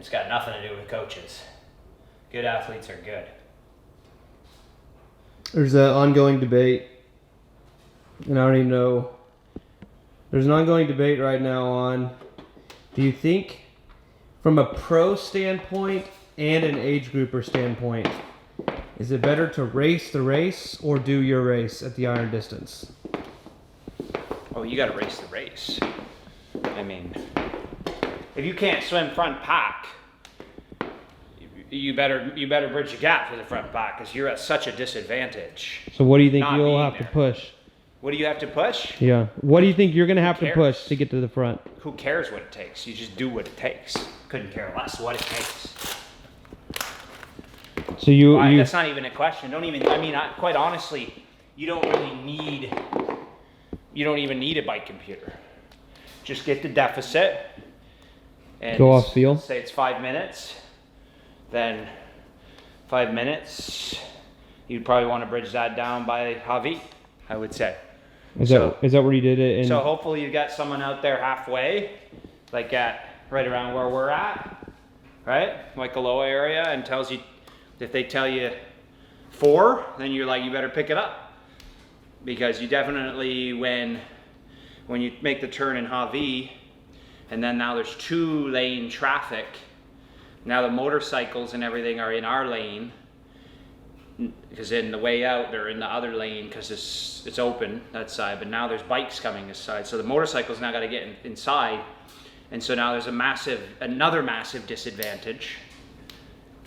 It's got nothing to do with coaches. Good athletes are good. There's an ongoing debate, and I don't even know. There's an ongoing debate right now on, do you think from a pro standpoint and an age grouper standpoint, is it better to race the race or do your race at the iron distance? Oh, you got to race the race. I mean, if you can't swim front pack, you better bridge the gap for the front pack because you're at such a disadvantage. So what do you think not you'll being have to there. push? What do you have to push? Yeah. What do you think you're going to have to cares? push to get to the front? Who cares what it takes? You just do what it takes. Couldn't care less what it takes. So you That's not even a question. Quite honestly, you don't even need a bike computer. Just get the deficit and go off feel. Say it's 5 minutes. Then 5 minutes, you'd probably want to bridge that down by Javi, I would say. Is that where you did it? So hopefully you got someone out there halfway, like at right around where we're at, right? Waikoloa area, and tells you, if they tell you 4, then you're like, you better pick it up. Because you definitely, when you make the turn in Javi, and then now there's 2-lane traffic, now the motorcycles and everything are in our lane, because in the way out they're in the other lane because it's open that side, but now there's bikes coming this side, so the motorcycles now got to get inside, and so now there's another massive disadvantage,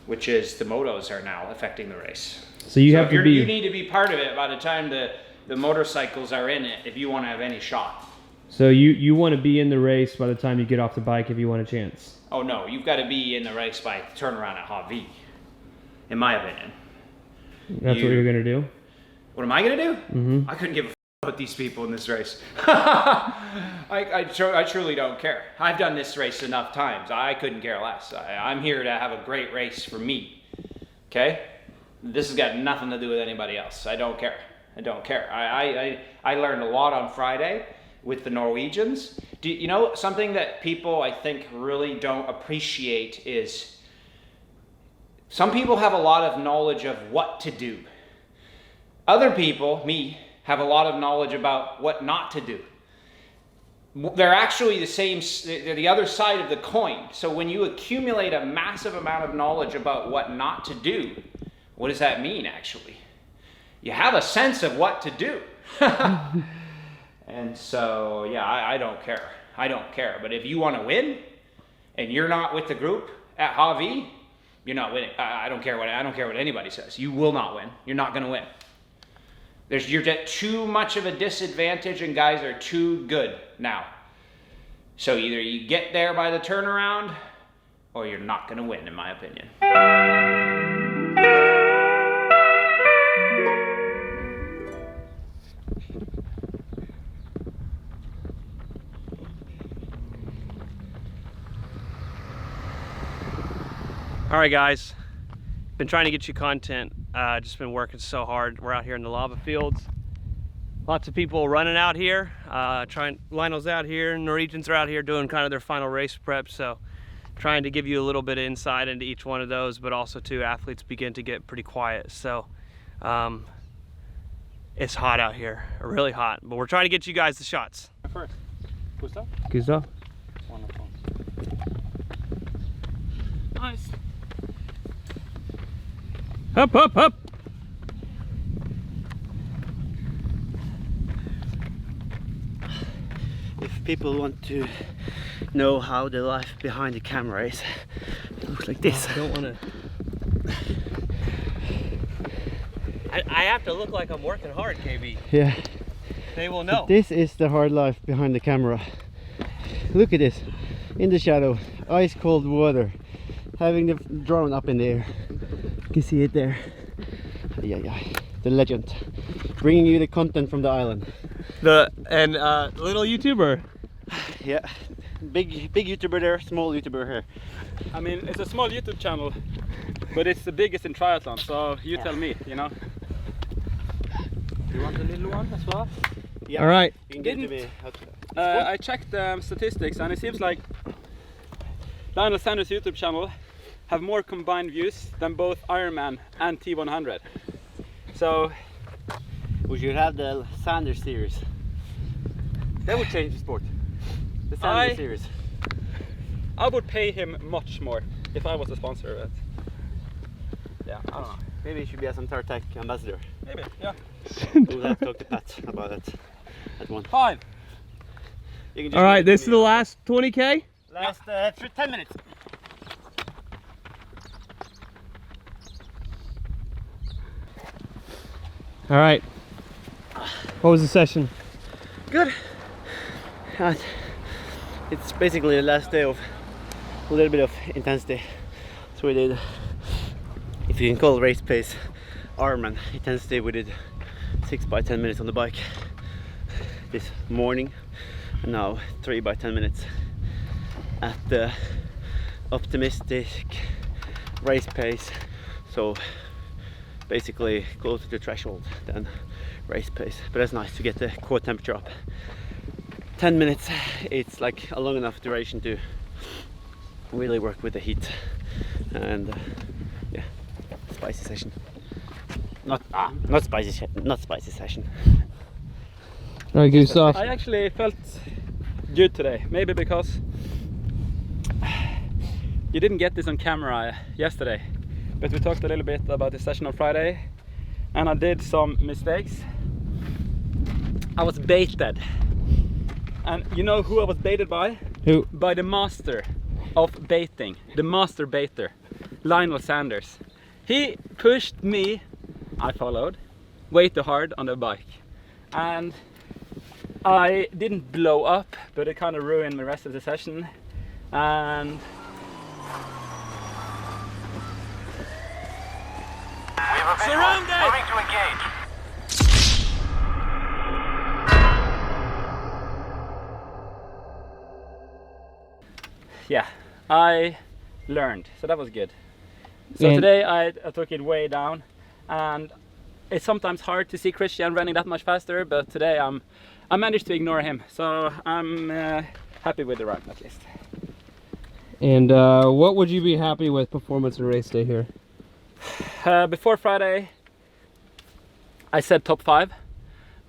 which is the motos are now affecting the race. So you need to be part of it by the time the motorcycles are in it if you want to have any shot. So you want to be in the race by the time you get off the bike if you want a chance. Oh no, you've got to be in the race by turnaround at Javi, in my opinion. That's what you're gonna do? What am I gonna do? Mm-hmm. I couldn't give a f about these people in this race. I truly don't care. I've done this race enough times. I couldn't care less. I'm here to have a great race for me. Okay? This has got nothing to do with anybody else. I don't care. I don't care. I learned a lot on Friday with the Norwegians. You know, something that people I think really don't appreciate is some people have a lot of knowledge of what to do. Other people, me, have a lot of knowledge about what not to do. They're actually they're the other side of the coin. So when you accumulate a massive amount of knowledge about what not to do, what does that mean actually? You have a sense of what to do. And so, yeah, I don't care. I don't care. But if you want to win and you're not with the group at Javi, you're not winning. I don't care what anybody says. You will not win. You're not going to win. You're at too much of a disadvantage and guys are too good now. So either you get there by the turnaround or you're not going to win, in my opinion. All right, guys, been trying to get you content. Just been working so hard. We're out here in the lava fields. Lots of people running out here. Lionel's out here, Norwegians are out here doing kind of their final race prep. So trying to give you a little bit of insight into each one of those, but also too, athletes begin to get pretty quiet. So it's hot out here, really hot, but we're trying to get you guys the shots. First, Gustav? Gustav? Wonderful. Nice. Up, up, up. If people want to know how the life behind the camera is, it looks like this. I don't want to. I have to look like I'm working hard, KB. Yeah. They will know. This is the hard life behind the camera. Look at this. In the shadow, ice cold water, having the drone up in the air. You can see it there. Yeah. The legend. Bringing you the content from the island. Little YouTuber. Yeah. Big YouTuber there, small YouTuber here. I mean, it's a small YouTube channel, but it's the biggest in triathlon, so you tell me, you know. You want a little one as well? Yeah. All right. You can give it to me. I checked the statistics and it seems like Lionel Sanders' YouTube channel have more combined views than both Ironman and T100. So We should have the Sanders series. That would change the sport. The Sanders series. I would pay him much more if I was the sponsor of it. Yeah, I don't know. Maybe he should be a Tartak ambassador. Maybe, yeah. We'll have to talk to Pat about it at one. 5. You can just All right, leave this it is to the me. last 20K. Last 10 minutes. All right. What was the session? Good. It's basically the last day of a little bit of intensity. So we did, if you can call race pace, Ironman intensity. We did 6 by 10 minutes on the bike this morning, and now 3 by 10 minutes at the optimistic race pace. So basically closer to threshold than race pace, but that's nice to get the core temperature up. 10 minutes, it's like a long enough duration to really work with the heat. And yeah, spicy session. Not spicy session. All right, goose off. I actually felt good today, maybe because you didn't get this on camera yesterday, but we talked a little bit about the session on Friday, and I did some mistakes. I was baited, and you know who I was baited by? Who? By the master of baiting, the master baiter, Lionel Sanders. He pushed me, I followed, way too hard on the bike, and I didn't blow up, but it kind of ruined the rest of the session. And surrounded! Moving to engage. Yeah, I learned, so that was good. So And- today I took it way down, and it's sometimes hard to see Christian running that much faster, but today I managed to ignore him, so I'm happy with the run at least. And what would you be happy with performance and race day here? Before Friday, I said top 5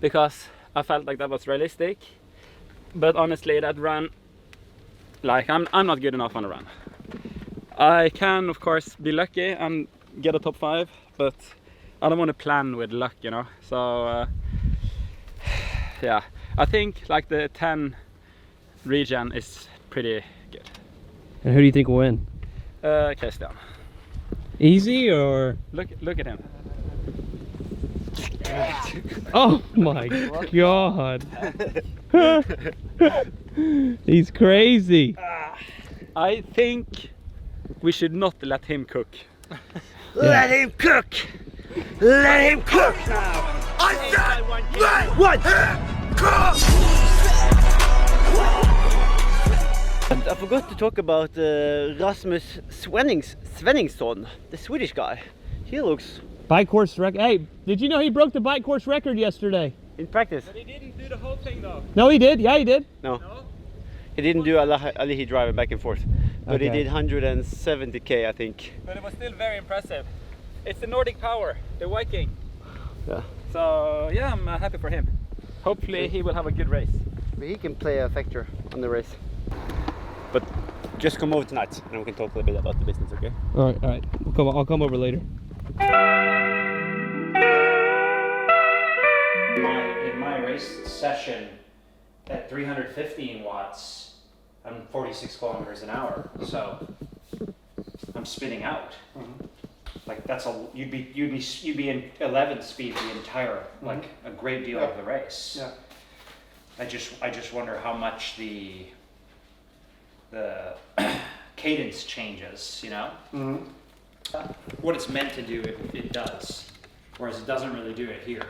because I felt like that was realistic. But honestly, that run, like I'm not good enough on a run. I can of course be lucky and get a top 5, but I don't want to plan with luck, you know. So yeah, I think like the 10 region is pretty good. And who do you think will win? Christian, Easy or? look at him. Oh my god. He's crazy. I think we should not let him cook. Let him cook! Let him cook now! I said let him cook! And I forgot to talk about Rasmus Svenningsson, the Swedish guy. He looks Bike course record. Hey, did you know he broke the bike course record yesterday? in practice. But he didn't do the whole thing though. No, he did. Yeah, he did. No, he didn't do Alihi driving back and forth, but he Okay. did 170k, I think. But it was still very impressive. It's the Nordic power, the Viking. Yeah. So yeah, I'm happy for him. Hopefully he will have a good race. But he can play a factor on the race. But just come over tonight, and we can talk a little bit about the business, okay? All right, all right. I'll come over later. In my race session at 315 watts, I'm 46 kilometers an hour, so I'm spinning out. Like that's you'd be in 11 speed the entire, like a great deal of the race. Yeah. I just wonder how much the cadence changes, you know? What it's meant to do, it does, whereas it doesn't really do it here.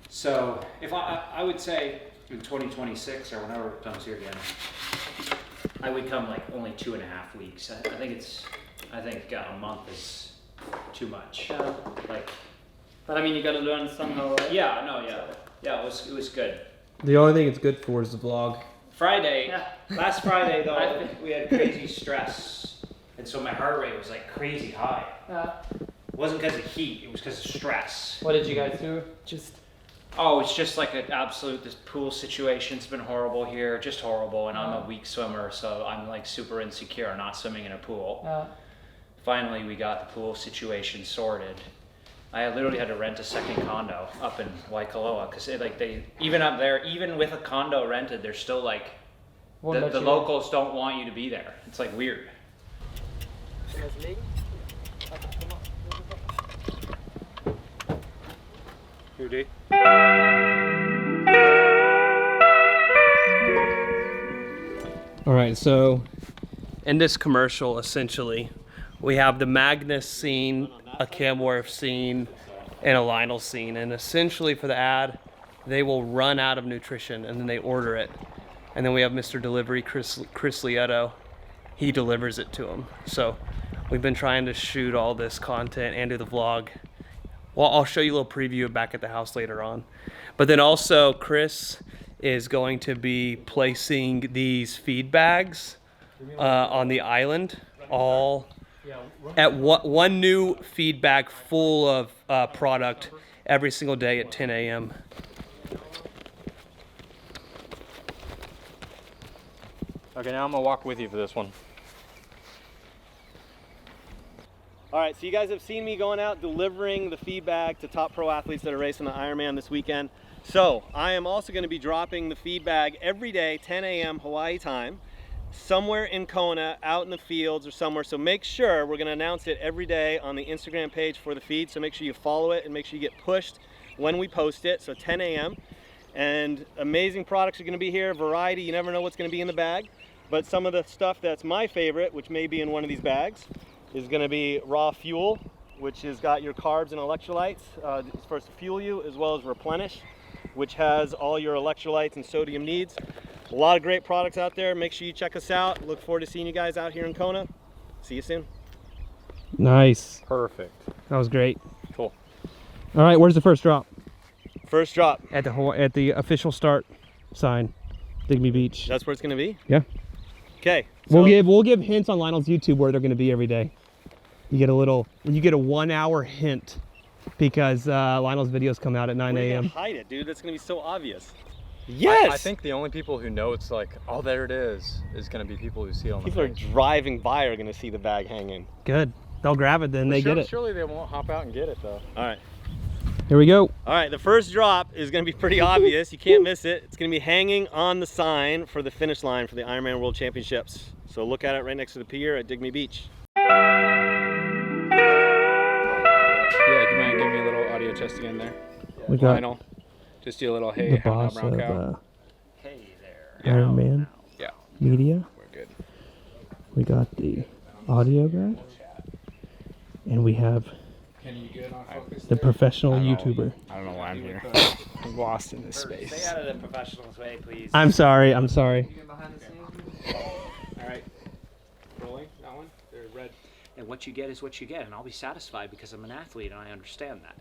So if I would say in 2026 or whenever it comes here again, I would come like only 2.5 weeks. I think a month is too much. Like, But I mean, you gotta learn somehow, right? yeah, it was good. The only thing it's good for is the vlog. Friday, last Friday though, we had crazy stress. And so my heart rate was like crazy high. It wasn't because of heat, it was because of stress. What did you guys do? Oh, it's just like an absolute, this pool situation's been horrible here, just horrible. And I'm a weak swimmer, so I'm like super insecure not swimming in a pool. Finally, we got the pool situation sorted. I literally had to rent a second condo up in Waikoloa because even up there, even with a condo rented, they're still like, the locals don't want you to be there. It's like weird. All right, so in this commercial, essentially, we have the Magnus scene, a Camworth scene, and a Lionel scene. And essentially for the ad, they will run out of nutrition and then they order it. And then we have Mr. Delivery, Chris Lieto. He delivers it to them. So we've been trying to shoot all this content and do the vlog. Well, I'll show you a little preview back at the house later on. But then also Chris is going to be placing these feed bags on the island, all at one new feed bag full of product every single day at 10 a.m. Okay, now I'm gonna walk with you for this one. All right, so you guys have seen me going out delivering the feedback to top pro athletes that are racing the Ironman this weekend. So I am also going to be dropping the feedback every day, 10 a.m. Hawaii time, somewhere in Kona, out in the fields or somewhere. So make sure, we're going to announce it every day on the Instagram page for the feed. So make sure you follow it and make sure you get pushed when we post it. So 10 a.m. And amazing products are going to be here, variety. You never know what's going to be in the bag. But some of the stuff that's my favorite, which may be in one of these bags, is going to be raw fuel, which has got your carbs and electrolytes. It's supposed to fuel you as well as replenish, which has all your electrolytes and sodium needs. A lot of great products out there. Make sure you check us out. Look forward to seeing you guys out here in Kona. See you soon. Nice. Perfect. That was great. Cool. All right, where's the first drop? First drop. At the official start sign, Digby Beach. That's where it's going to be? Yeah. Okay. We'll give hints on Lionel's YouTube where they're going to be every day. You get a 1 hour hint because Lionel's videos come out at 9 a.m. Hide it, dude. That's going to be so obvious. Yes! I think the only people who know it's like, oh, there it is going to be people who see it on the People are page. driving by are going to see the bag hanging. Good. They'll grab it then. They get it. Surely they won't hop out and get it though. All right. Here we go. All right, the first drop is going to be pretty obvious. You can't miss it. It's going to be hanging on the sign for the finish line for the Ironman World Championships. So look at it right next to the pier at Digby Beach. Yeah, do you mind giving me a little audio test again there? We got Lionel. Just do a little hey, the how boss brown of cow. Hey there. Ironman Yeah, Media. we're good. We got the audio guy. And we have the professional YouTuber. I don't know why I'm here. I'm lost in this space. Stay out of the professional's way, please. I'm sorry. All right. Rolling that one. They're red. And what you get is what you get, and I'll be satisfied because I'm an athlete and I understand that.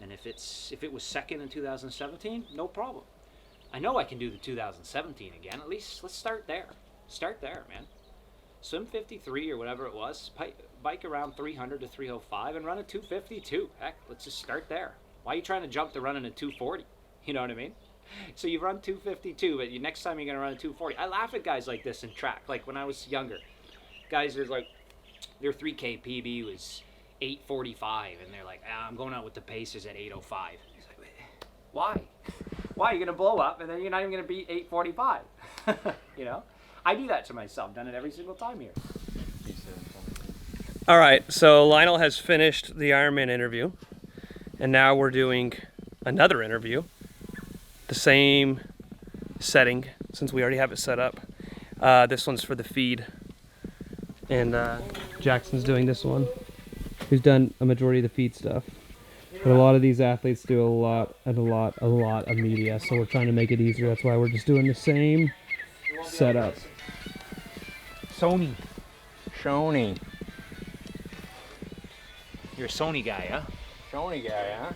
And if it was second in 2017, no problem. I know I can do the 2017 again. At least let's start there. Start there, man. Swim 53 or whatever it was. Bike around 300 to 305 and run a 252. Heck, let's just start there. Why are you trying to jump to running a 240? You know what I mean? So you run 252, but next time you're going to run a 240. I laugh at guys like this in track. Like when I was younger, guys are like, their 3K PB was 8:45, and they're like, I'm going out with the Pacers at 8:05. He's like, why? Why are you going to blow up, and then you're not even going to beat 8:45? You know? I do that to myself. Done it every single time here. All right, so Lionel has finished the Ironman interview, and now we're doing another interview. The same setting, since we already have it set up. This one's for the feed, and Jackson's doing this one. Who's done a majority of the feed stuff. But a lot of these athletes do a lot of media, so we're trying to make it easier. That's why we're just doing the same setup. Sony. Shoney. You're a Sony guy, huh? Shoney guy, huh?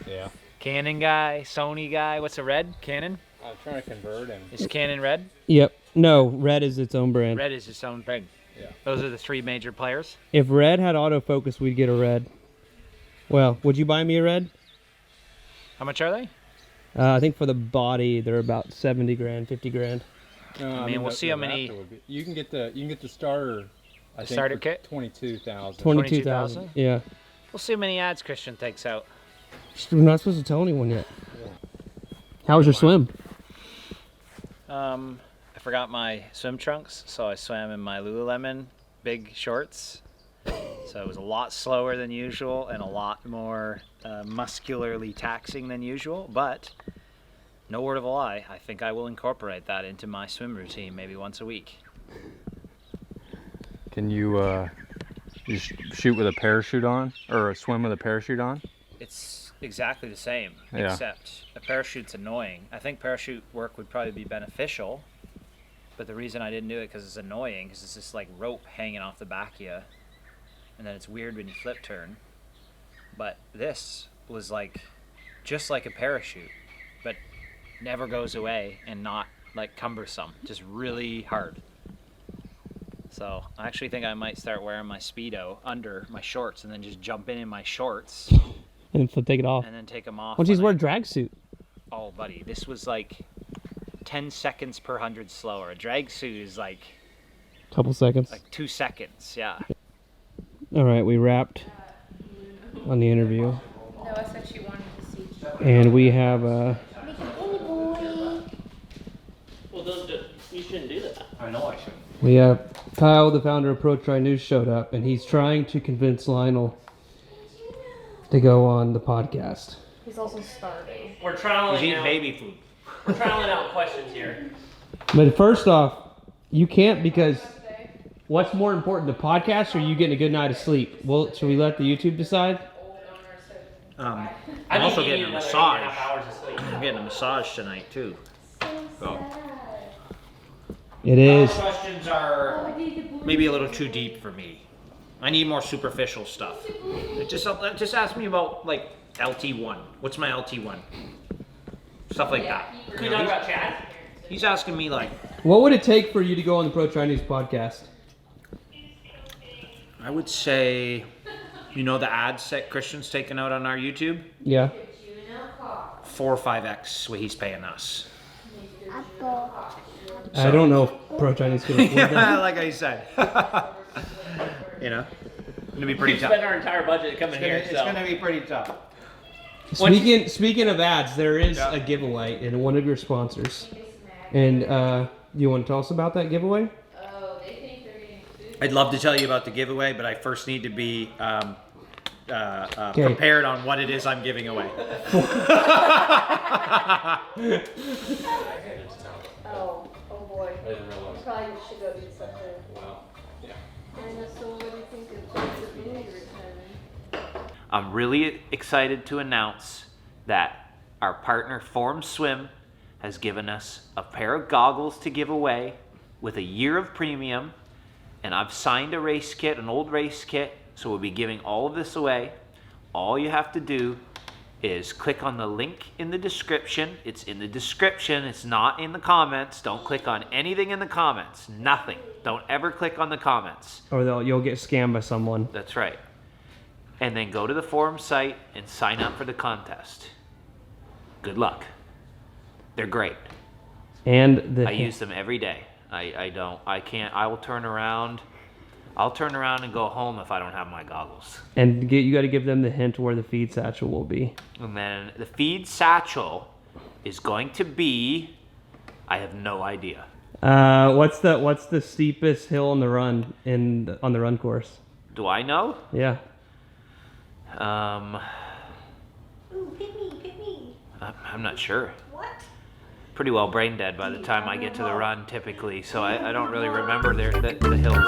Yeah. Canon guy, Sony guy. What's a red? Canon? I'm trying to convert him. Is Canon red? Yep. No, Red is its own brand. Red is its own thing. Yeah. Those are the 3 major players. If Red had autofocus, we'd get a Red. Well, would you buy me a Red? How much are they? I think for the body, they're about 70 grand, 50 grand. No, I mean, we'll see how many- You can get the starter. I think starter for kit? 22,000. 22,000. Yeah. We'll see how many ads Christian takes out. We're not supposed to tell anyone yet. How was your swim? I forgot my swim trunks, so I swam in my Lululemon big shorts. So it was a lot slower than usual and a lot more muscularly taxing than usual, but no word of a lie, I think I will incorporate that into my swim routine maybe once a week. Can you just shoot with a parachute on, or swim with a parachute on? It's exactly the same, Yeah. except a parachute's annoying. I think parachute work would probably be beneficial, but the reason I didn't do it because it's annoying, because it's just like rope hanging off the back of you, and then it's weird when you flip turn. But this was like just like a parachute, but never goes away and not like cumbersome, just really hard. So I actually think I might start wearing my Speedo under my shorts and then just jump in my shorts And take it off. and then take them off. Why don't you just when wear a drag suit? Oh, buddy, this was like 10 seconds per 100 slower. A drag suit is like Couple seconds. 2 seconds, yeah. All right, we wrapped on the interview. Noah said she wanted to see. And we have Well, you shouldn't do that. I know I should. we have Kyle, the founder of Pro Tri News, showed up, and he's trying to convince Lionel to go on the podcast. He's also starving. We're He's trialing eating out. baby food. We're trialing out questions here. But first off, you can't, because what's more important, the podcast or you getting a good night of sleep? Well, should we let the YouTube decide? I'm I also think you getting need a another massage. 8.5 hours of sleep. I'm getting a massage tonight too. So It is. questions are maybe a little too deep for me. I need more superficial stuff. Just ask me about like LT1. What's my LT1? Stuff like that. Can we talk about Chad? He's asking me like, What would it take for you to go on the Pro Tri News podcast? I would say, you know, the ads that Christian's taking out on our YouTube, Yeah. 4 or 5x what he's paying us. I don't know if Pro Tri News can afford that. Yeah, like I said. You know, it's gonna be pretty We tough. spend our entire budget coming here, It's so. gonna be pretty tough. Speaking of ads, there is a giveaway in one of your sponsors. And you want to tell us about that giveaway? Oh, they think they're getting food. I'd love to tell you about the giveaway, but I first need to be Okay. prepared on what it is I'm giving away. Oh boy. Probably should go eat something. And so what do you think of the community return? I'm really excited to announce that our partner Form Swim has given us a pair of goggles to give away with a year of premium, and I've signed a race kit, an old race kit, so we'll be giving all of this away. All you have to do is click on the link in the description. It's in the description, it's not in the comments. Don't click on anything in the comments, nothing. Don't ever click on the comments. Or you'll get scammed by someone. That's right. And then go to the forum site and sign up for the contest. Good luck. They're great. And I use them every day. I will turn around. I'll turn around and go home if I don't have my goggles. And you got to give them the hint where the feed satchel will be. And then the feed satchel is going to be, I have no idea. What's the steepest hill on the run on the run course? Do I know? Yeah. Ooh, pick me. I'm not sure. What? Pretty well brain dead by the time I get to the run typically, so I don't really remember the hills.